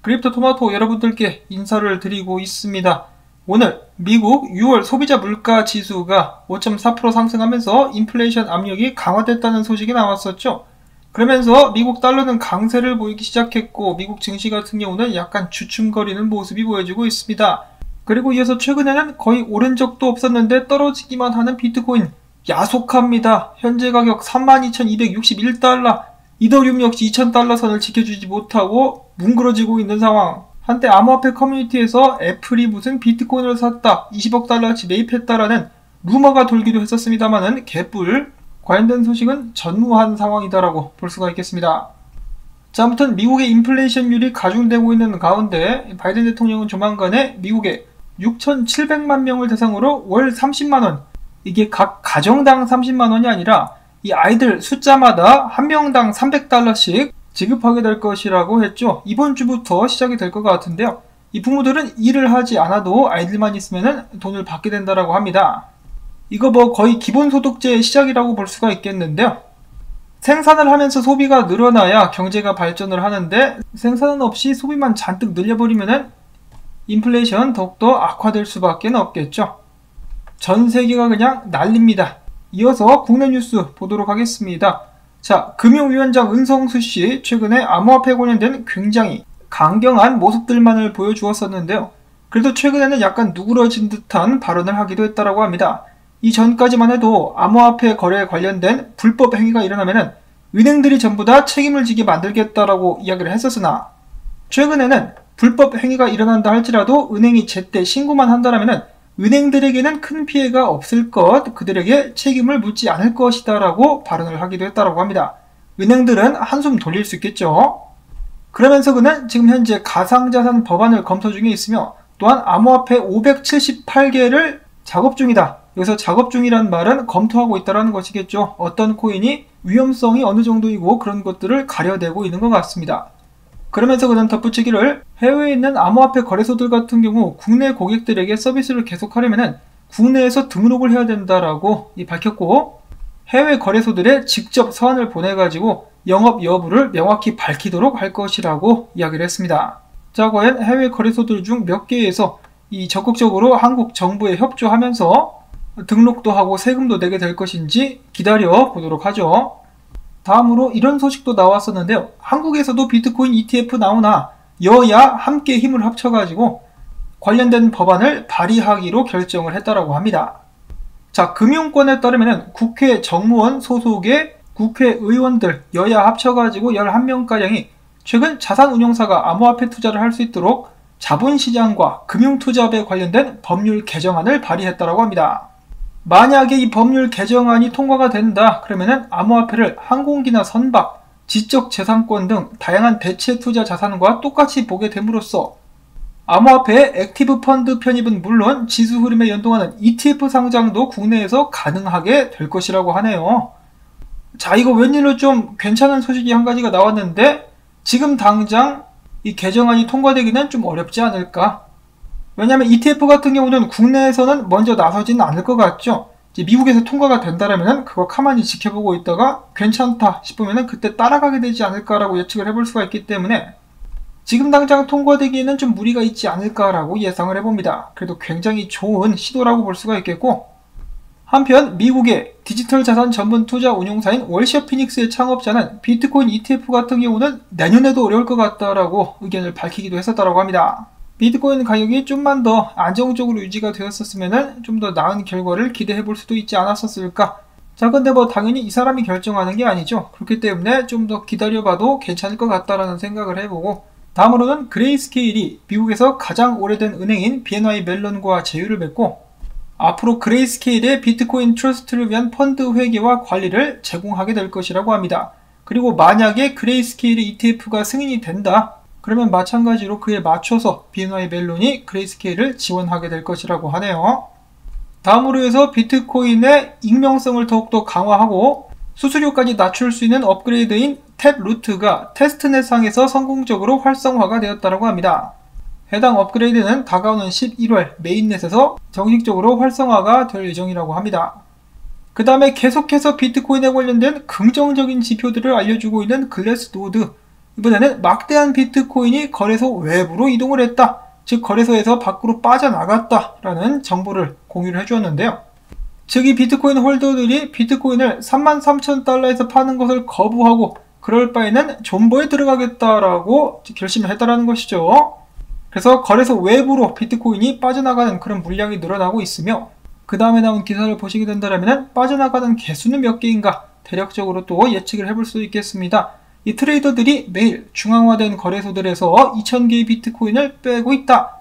크립토토마토 여러분들께 인사를 드리고 있습니다. 오늘 미국 6월 소비자 물가 지수가 5.4% 상승하면서 인플레이션 압력이 강화됐다는 소식이 나왔었죠. 그러면서 미국 달러는 강세를 보이기 시작했고 미국 증시 같은 경우는 약간 주춤거리는 모습이 보여지고 있습니다. 그리고 이어서 최근에는 거의 오른 적도 없었는데 떨어지기만 하는 비트코인 야속합니다. 현재 가격 32,261달러, 이더리움 역시 2,000달러 선을 지켜주지 못하고 뭉그러지고 있는 상황. 한때 암호화폐 커뮤니티에서 애플이 무슨 비트코인을 샀다, 20억 달러치 매입했다라는 루머가 돌기도 했었습니다만은 개뿔, 관련된 소식은 전무한 상황이다라고 볼 수가 있겠습니다. 자, 아무튼 미국의 인플레이션율이 가중되고 있는 가운데 바이든 대통령은 조만간에 미국의 6,700만 명을 대상으로 월 30만원, 이게 각 가정당 30만원이 아니라 이 아이들 숫자마다 한 명당 300달러씩 지급하게 될 것이라고 했죠. 이번 주부터 시작이 될 것 같은데요. 이 부모들은 일을 하지 않아도 아이들만 있으면 돈을 받게 된다라고 합니다. 이거 뭐 거의 기본소득제의 시작이라고 볼 수가 있겠는데요. 생산을 하면서 소비가 늘어나야 경제가 발전을 하는데 생산은 없이 소비만 잔뜩 늘려버리면은 인플레이션 더욱더 악화될 수밖에 없겠죠. 전 세계가 그냥 난립니다. 이어서 국내 뉴스 보도록 하겠습니다. 자, 금융위원장 은성수씨 최근에 암호화폐 관련된 굉장히 강경한 모습들만을 보여주었었는데요. 그래도 최근에는 약간 누그러진 듯한 발언을 하기도 했다고 합니다. 이전까지만 해도 암호화폐 거래에 관련된 불법 행위가 일어나면은 은행들이 전부 다 책임을 지게 만들겠다라고 이야기를 했었으나 최근에는 불법 행위가 일어난다 할지라도 은행이 제때 신고만 한다면은 은행들에게는 큰 피해가 없을 것, 그들에게 책임을 묻지 않을 것이다 라고 발언을 하기도 했다고 합니다. 은행들은 한숨 돌릴 수 있겠죠. 그러면서 그는 지금 현재 가상자산 법안을 검토 중에 있으며 또한 암호화폐 578개를 작업 중이다. 여기서 작업 중이란 말은 검토하고 있다는 것이겠죠. 어떤 코인이 위험성이 어느 정도이고 그런 것들을 가려대고 있는 것 같습니다. 그러면서 그는 덧붙이기를 해외에 있는 암호화폐 거래소들 같은 경우 국내 고객들에게 서비스를 계속하려면 국내에서 등록을 해야 된다라고 밝혔고 해외 거래소들에 직접 서한을 보내가지고 영업 여부를 명확히 밝히도록 할 것이라고 이야기를 했습니다. 자, 과연 해외 거래소들 중 몇 개에서 적극적으로 한국 정부에 협조하면서 등록도 하고 세금도 내게 될 것인지 기다려 보도록 하죠. 다음으로 이런 소식도 나왔었는데요. 한국에서도 비트코인 ETF 나오나 여야 함께 힘을 합쳐가지고 관련된 법안을 발의하기로 결정을 했다고 합니다. 자, 금융권에 따르면 국회 정무원 소속의 국회의원들 여야 합쳐가지고 11명가량이 최근 자산운용사가 암호화폐 투자를 할 수 있도록 자본시장과 금융투자업에 관련된 법률 개정안을 발의했다고 합니다. 만약에 이 법률 개정안이 통과가 된다 그러면은 암호화폐를 항공기나 선박, 지적재산권 등 다양한 대체 투자 자산과 똑같이 보게 됨으로써 암호화폐의 액티브 펀드 편입은 물론 지수 흐름에 연동하는 ETF 상장도 국내에서 가능하게 될 것이라고 하네요. 자, 이거 웬일로 좀 괜찮은 소식이 한 가지가 나왔는데 지금 당장 이 개정안이 통과되기는 좀 어렵지 않을까? 왜냐하면 ETF 같은 경우는 국내에서는 먼저 나서지는 않을 것 같죠. 이제 미국에서 통과가 된다면 그거 가만히 지켜보고 있다가 괜찮다 싶으면 그때 따라가게 되지 않을까라고 예측을 해볼 수가 있기 때문에 지금 당장 통과되기에는 좀 무리가 있지 않을까라고 예상을 해봅니다. 그래도 굉장히 좋은 시도라고 볼 수가 있겠고, 한편 미국의 디지털 자산 전문 투자 운용사인 월셔 피닉스의 창업자는 비트코인 ETF 같은 경우는 내년에도 어려울 것 같다라고 의견을 밝히기도 했었다고 합니다. 비트코인 가격이 좀만 더 안정적으로 유지가 되었었으면 좀 더 나은 결과를 기대해 볼 수도 있지 않았었을까. 자, 근데 뭐 당연히 이 사람이 결정하는 게 아니죠. 그렇기 때문에 좀 더 기다려봐도 괜찮을 것 같다라는 생각을 해보고, 다음으로는 그레이스케일이 미국에서 가장 오래된 은행인 BNY 멜론과 제휴를 맺고 앞으로 그레이스케일의 비트코인 트러스트를 위한 펀드 회계와 관리를 제공하게 될 것이라고 합니다. 그리고 만약에 그레이스케일의 ETF가 승인이 된다 그러면 마찬가지로 그에 맞춰서 BNY 멜론이 그레이스케일을 지원하게 될 것이라고 하네요. 다음으로 해서 비트코인의 익명성을 더욱더 강화하고 수수료까지 낮출 수 있는 업그레이드인 탭루트가 테스트넷상에서 성공적으로 활성화가 되었다고 합니다. 해당 업그레이드는 다가오는 11월 메인넷에서 정식적으로 활성화가 될 예정이라고 합니다. 그 다음에 계속해서 비트코인에 관련된 긍정적인 지표들을 알려주고 있는 글래스노드, 이번에는 막대한 비트코인이 거래소 외부로 이동을 했다. 즉 거래소에서 밖으로 빠져나갔다라는 정보를 공유를 해주었는데요. 즉 이 비트코인 홀더들이 비트코인을 33,000달러에서 파는 것을 거부하고 그럴 바에는 존버에 들어가겠다라고 결심을 했다라는 것이죠. 그래서 거래소 외부로 비트코인이 빠져나가는 그런 물량이 늘어나고 있으며 그 다음에 나온 기사를 보시게 된다면 빠져나가는 개수는 몇 개인가 대략적으로 또 예측을 해볼 수 있겠습니다. 이 트레이더들이 매일 중앙화된 거래소들에서 2,000개의 비트코인을 빼고 있다.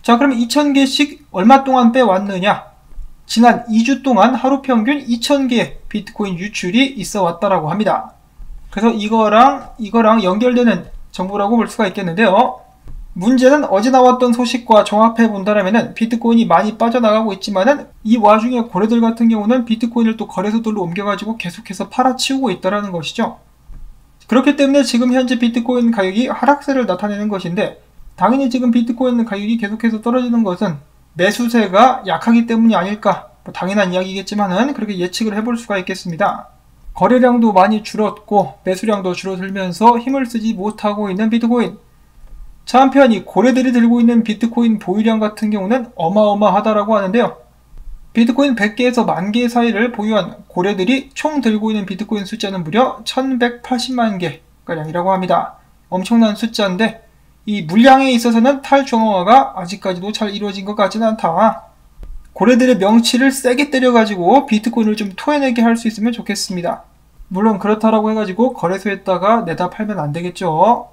자, 그러면 2,000개씩 얼마 동안 빼왔느냐? 지난 2주 동안 하루 평균 2,000개의 비트코인 유출이 있어 왔다라고 합니다. 그래서 이거랑 연결되는 정보라고 볼 수가 있겠는데요. 문제는 어제 나왔던 소식과 종합해 본다면 비트코인이 많이 빠져나가고 있지만은 이 와중에 고래들 같은 경우는 비트코인을 또 거래소들로 옮겨가지고 계속해서 팔아치우고 있다는 것이죠. 그렇기 때문에 지금 현재 비트코인 가격이 하락세를 나타내는 것인데 당연히 지금 비트코인 가격이 계속해서 떨어지는 것은 매수세가 약하기 때문이 아닐까, 당연한 이야기겠지만은 그렇게 예측을 해볼 수가 있겠습니다. 거래량도 많이 줄었고 매수량도 줄어들면서 힘을 쓰지 못하고 있는 비트코인. 자, 한편 이 고래들이 들고 있는 비트코인 보유량 같은 경우는 어마어마하다라고 하는데요. 비트코인 100개에서 10,000개 사이를 보유한 고래들이 총 들고 있는 비트코인 숫자는 무려 1,180만 개가량이라고 합니다. 엄청난 숫자인데 이 물량에 있어서는 탈중앙화가 아직까지도 잘 이루어진 것 같지는 않다. 고래들의 명치를 세게 때려가지고 비트코인을 좀 토해내게 할 수 있으면 좋겠습니다. 물론 그렇다라고 해가지고 거래소에다가 내다 팔면 안 되겠죠.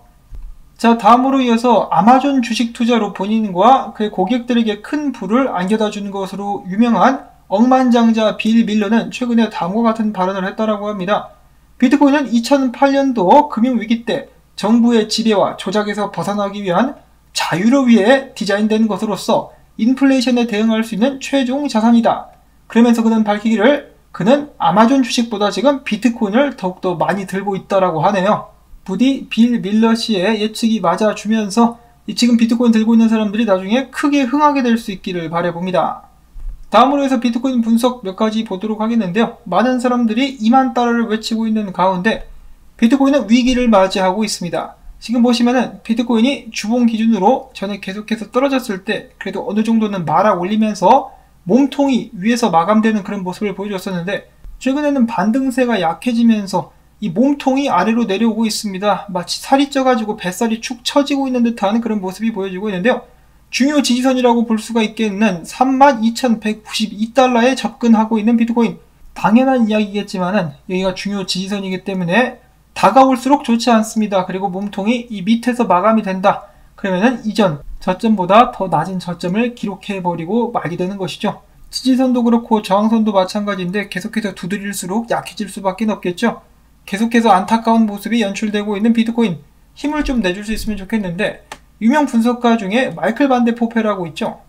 자, 다음으로 이어서 아마존 주식 투자로 본인과 그의 고객들에게 큰 부를 안겨다 주는 것으로 유명한 억만장자 빌 밀러는 최근에 다음과 같은 발언을 했다라고 합니다. 비트코인은 2008년도 금융위기 때 정부의 지배와 조작에서 벗어나기 위한 자유를 위해 디자인된 것으로서 인플레이션에 대응할 수 있는 최종 자산이다. 그러면서 그는 밝히기를 그는 아마존 주식보다 지금 비트코인을 더욱더 많이 들고 있다라고 하네요. 부디 빌 밀러 씨의 예측이 맞아주면서 지금 비트코인 들고 있는 사람들이 나중에 크게 흥하게 될 수 있기를 바라봅니다. 다음으로 해서 비트코인 분석 몇 가지 보도록 하겠는데요. 많은 사람들이 2만 달러를 외치고 있는 가운데 비트코인은 위기를 맞이하고 있습니다. 지금 보시면은 비트코인이 주봉 기준으로 전에 계속해서 떨어졌을 때 그래도 어느 정도는 말아 올리면서 몸통이 위에서 마감되는 그런 모습을 보여줬었는데 최근에는 반등세가 약해지면서 이 몸통이 아래로 내려오고 있습니다. 마치 살이 쪄가지고 뱃살이 축 처지고 있는 듯한 그런 모습이 보여지고 있는데요. 중요 지지선이라고 볼 수가 있겠는 32,192달러에 접근하고 있는 비트코인. 당연한 이야기겠지만은 여기가 중요 지지선이기 때문에 다가올수록 좋지 않습니다. 그리고 몸통이 이 밑에서 마감이 된다. 그러면은 이전 저점보다 더 낮은 저점을 기록해버리고 말게 되는 것이죠. 지지선도 그렇고 저항선도 마찬가지인데 계속해서 두드릴수록 약해질 수밖에 없겠죠. 계속해서 안타까운 모습이 연출되고 있는 비트코인. 힘을 좀 내줄 수 있으면 좋겠는데 유명 분석가 중에 마이클 반데 포페라고 있죠.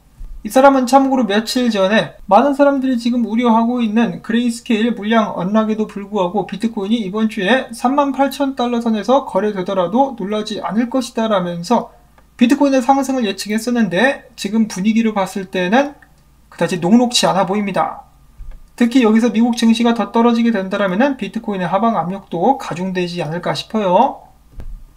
이 사람은 참고로 며칠 전에 많은 사람들이 지금 우려하고 있는 그레이스케일 물량 언락에도 불구하고 비트코인이 이번 주에 38,000달러 선에서 거래되더라도 놀라지 않을 것이다 라면서 비트코인의 상승을 예측했었는데 지금 분위기로 봤을 때는 그다지 녹록치 않아 보입니다. 특히 여기서 미국 증시가 더 떨어지게 된다면 비트코인의 하방 압력도 가중되지 않을까 싶어요.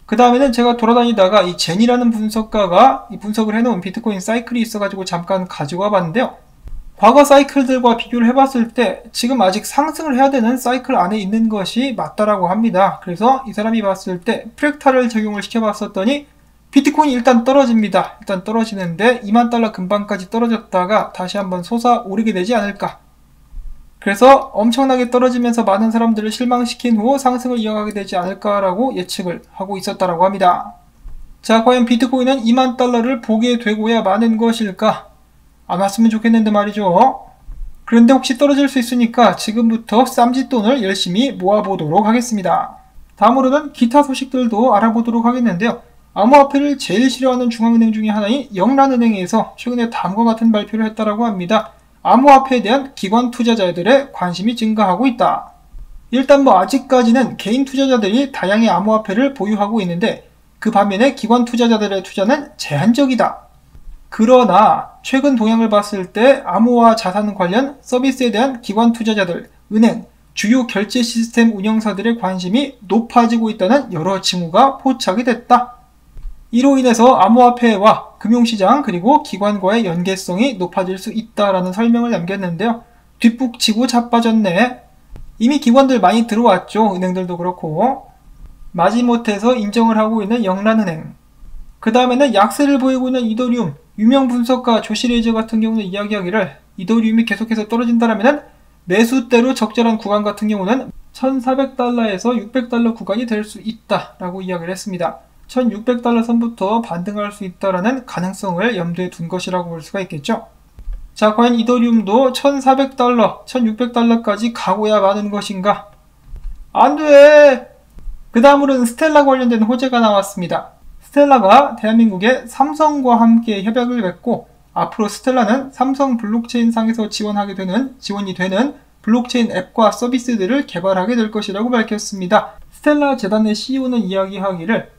그 다음에는 제가 돌아다니다가 이 제니라는 분석가가 이 분석을 해놓은 비트코인 사이클이 있어가지고 잠깐 가지고 와봤는데요. 과거 사이클들과 비교를 해봤을 때 지금 아직 상승을 해야 되는 사이클 안에 있는 것이 맞다라고 합니다. 그래서 이 사람이 봤을 때 프랙탈을 적용을 시켜봤었더니 비트코인이 일단 떨어집니다. 일단 떨어지는데 2만 달러 근방까지 떨어졌다가 다시 한번 솟아오르게 되지 않을까. 그래서 엄청나게 떨어지면서 많은 사람들을 실망시킨 후 상승을 이어가게 되지 않을까라고 예측을 하고 있었다라고 합니다. 자, 과연 비트코인은 2만 달러를 보게 되고야 마는 것일까? 안 왔으면 좋겠는데 말이죠. 그런데 혹시 떨어질 수 있으니까 지금부터 쌈짓돈을 열심히 모아보도록 하겠습니다. 다음으로는 기타 소식들도 알아보도록 하겠는데요. 암호화폐를 제일 싫어하는 중앙은행 중에 하나인 영란은행에서 최근에 다음과 같은 발표를 했다라고 합니다. 암호화폐에 대한 기관 투자자들의 관심이 증가하고 있다. 일단 아직까지는 개인 투자자들이 다양의 암호화폐를 보유하고 있는데 그 반면에 기관 투자자들의 투자는 제한적이다. 그러나 최근 동향을 봤을 때 암호화 자산 관련 서비스에 대한 기관 투자자들, 은행, 주요 결제 시스템 운영사들의 관심이 높아지고 있다는 여러 징후가 포착이 됐다. 이로 인해서 암호화폐와 금융시장 그리고 기관과의 연계성이 높아질 수 있다라는 설명을 남겼는데요. 뒷북치고 자빠졌네. 이미 기관들 많이 들어왔죠. 은행들도 그렇고. 마지못해서 인정을 하고 있는 영란은행. 그 다음에는 약세를 보이고 있는 이더리움. 유명 분석가 조시레이저 같은 경우는 이야기하기를 이더리움이 계속해서 떨어진다면 매수대로 적절한 구간 같은 경우는 1400달러에서 600달러 구간이 될 수 있다라고 이야기를 했습니다. 1600달러 선부터 반등할 수 있다라는 가능성을 염두에 둔 것이라고 볼 수가 있겠죠. 자, 과연 이더리움도 1400달러, 1600달러까지 가고야 마는 것인가? 안 돼! 그 다음으로는 스텔라 관련된 호재가 나왔습니다. 스텔라가 대한민국의 삼성과 함께 협약을 맺고 앞으로 스텔라는 삼성 블록체인 상에서 지원이 되는 블록체인 앱과 서비스들을 개발하게 될 것이라고 밝혔습니다. 스텔라 재단의 CEO는 이야기하기를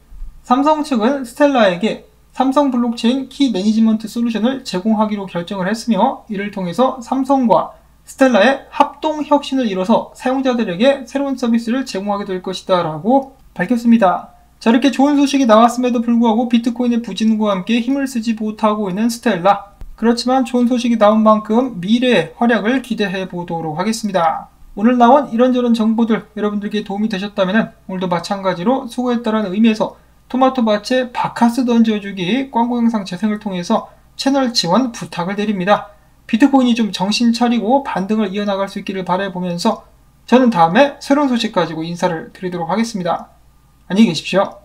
삼성 측은 스텔라에게 삼성 블록체인 키 매니지먼트 솔루션을 제공하기로 결정을 했으며 이를 통해서 삼성과 스텔라의 합동 혁신을 이뤄서 사용자들에게 새로운 서비스를 제공하게 될 것이다 라고 밝혔습니다. 자, 이렇게 좋은 소식이 나왔음에도 불구하고 비트코인의 부진과 함께 힘을 쓰지 못하고 있는 스텔라. 그렇지만 좋은 소식이 나온 만큼 미래의 활약을 기대해 보도록 하겠습니다. 오늘 나온 이런저런 정보들 여러분들께 도움이 되셨다면 오늘도 마찬가지로 수고했다는 의미에서 토마토밭에 바카스 던져주기 광고 영상 재생을 통해서 채널 지원 부탁을 드립니다. 비트코인이 좀 정신 차리고 반등을 이어나갈 수 있기를 바라보면서 저는 다음에 새로운 소식 가지고 인사를 드리도록 하겠습니다. 안녕히 계십시오.